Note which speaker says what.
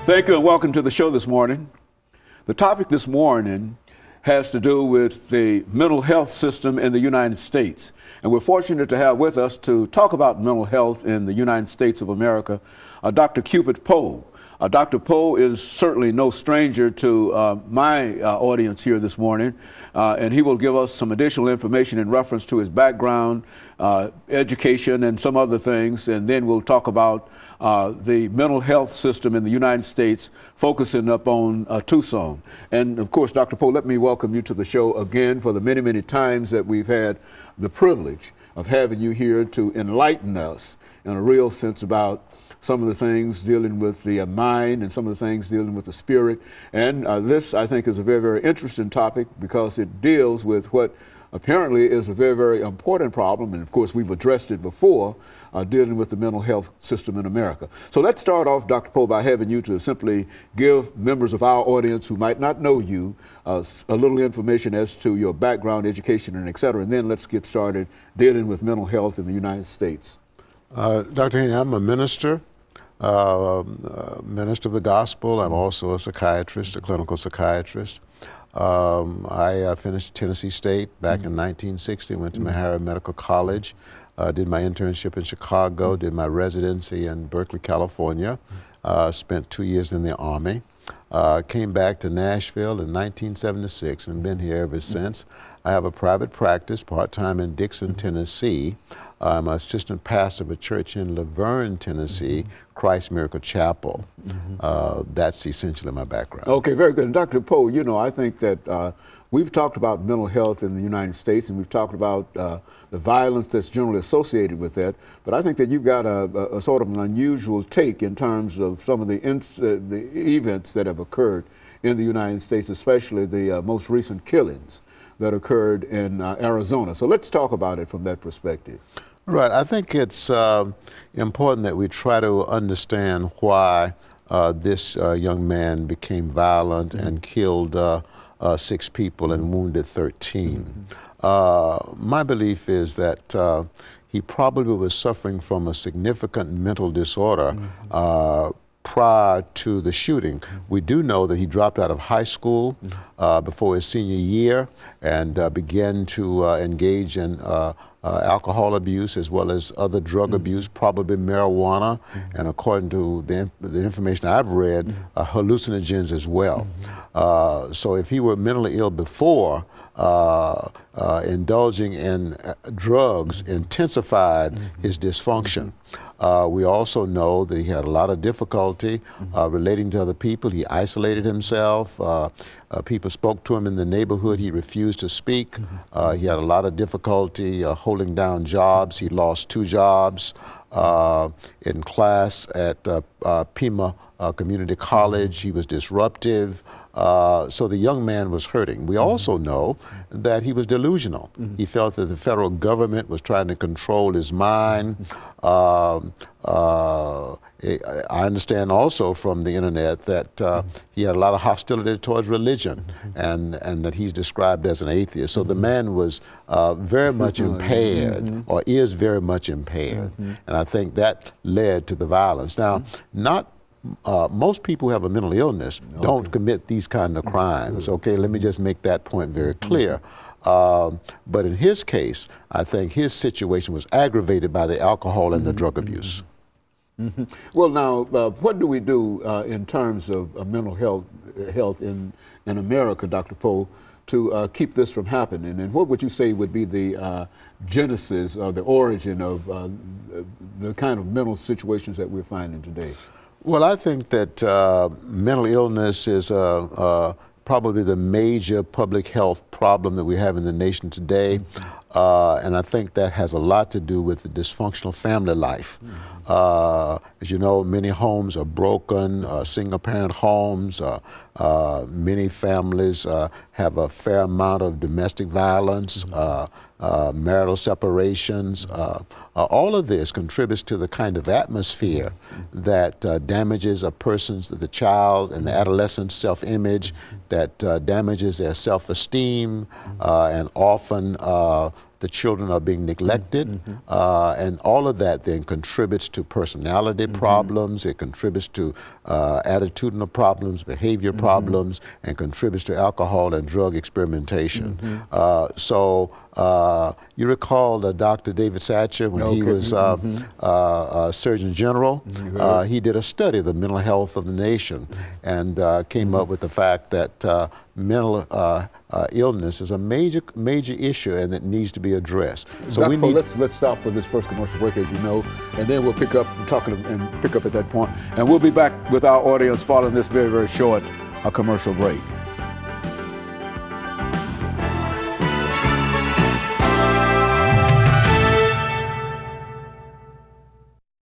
Speaker 1: Thank you and welcome to the show this morning. The topic this morning has to do with the mental health system in the United States. And we're fortunate to have with us to talk about mental health in the United States of America, Dr. CPoe. Dr. Poe is certainly no stranger to my audience here this morning, and he will give us some additional information in reference to his background, education, and some other things, and then we'll talk about the mental health system in the United States, focusing up on Tucson. And of course, Dr. Poe, let me welcome you to the show again for the many, many times that we've had the privilege of having you here to enlighten us in a real sense about some of the things dealing with the mind and some of the things dealing with the spirit. And this, I think, is a very, very interesting topic because it deals with what apparently is a very, very important problem. And of course, we've addressed it before, dealing with the mental health system in America. So let's start off, Dr. Poe, by having you to simply give members of our audience who might not know you a little information as to your background, education, and et cetera. And then let's get started dealing with mental health in the United States.
Speaker 2: Dr. Haney, I'm a minister. Minister of the gospel. I'm also a psychiatrist, a clinical psychiatrist. I finished at Tennessee State back in 1960, went to Mahara Medical College, did my internship in Chicago, did my residency in Berkeley, California, spent 2 years in the Army, came back to Nashville in 1976 and been here ever since. I have a private practice part-time in Dixon, Tennessee. I'm an assistant pastor of a church in Laverne, Tennessee, Christ Miracle Chapel. That's essentially my background.
Speaker 1: Okay, very good. And Dr. Poe, you know, I think that we've talked about mental health in the United States, and we've talked about the violence that's generally associated with that. But I think that you've got a sort of an unusual take in terms of some of the events that have occurred in the United States, especially the most recent killings that occurred in Arizona. So let's talk about it from that perspective.
Speaker 2: Right. I think it's important that we try to understand why this young man became violent and killed 6 people and wounded 13. My belief is that he probably was suffering from a significant mental disorder prior to the shooting. We do know that he dropped out of high school before his senior year and began to engage in alcohol abuse as well as other drug abuse, probably marijuana, and according to the information I've read, hallucinogens as well. So if he were mentally ill before, indulging in drugs intensified his dysfunction. We also know that he had a lot of difficulty relating to other people. He isolated himself. People spoke to him in the neighborhood. He refused to speak. He had a lot of difficulty holding down jobs. He lost 2 jobs in class at Pima Community College. He was disruptive. So the young man was hurting. We also know that he was delusional. He felt that the federal government was trying to control his mind. I understand also from the internet that he had a lot of hostility towards religion and that he's described as an atheist. So the man was very much impaired or is very much impaired. And I think that led to the violence. Now, most people who have a mental illness don't commit these kind of crimes. Okay, let me just make that point very clear. But in his case, I think his situation was aggravated by the alcohol and the drug abuse.
Speaker 1: Well, now, what do we do in terms of mental health in America, Dr. Poe, to keep this from happening? And what would you say would be the genesis or the origin of the kind of mental situations that we're finding today?
Speaker 2: Well, I think that mental illness is probably the major public health problem that we have in the nation today. And I think that has a lot to do with the dysfunctional family life. As you know, many homes are broken, single-parent homes. Many families have a fair amount of domestic violence, marital separations. All of this contributes to the kind of atmosphere that damages a person's, the child and the adolescent's self-image, that damages their self-esteem, and often the children are being neglected, and all of that then contributes to personality problems, it contributes to attitudinal problems, behavior problems, and contributes to alcohol and drug experimentation. You recall Dr. David Satcher, when he was Surgeon General, he did a study of the mental health of the nation and came up with the fact that mental illness is a major issue and it needs to be addressed. So
Speaker 1: Dr. Poe, let's stop for this first commercial break, as you know, and then we'll pick up and pick up at that point. And we'll be back with our audience following this very, very short commercial break.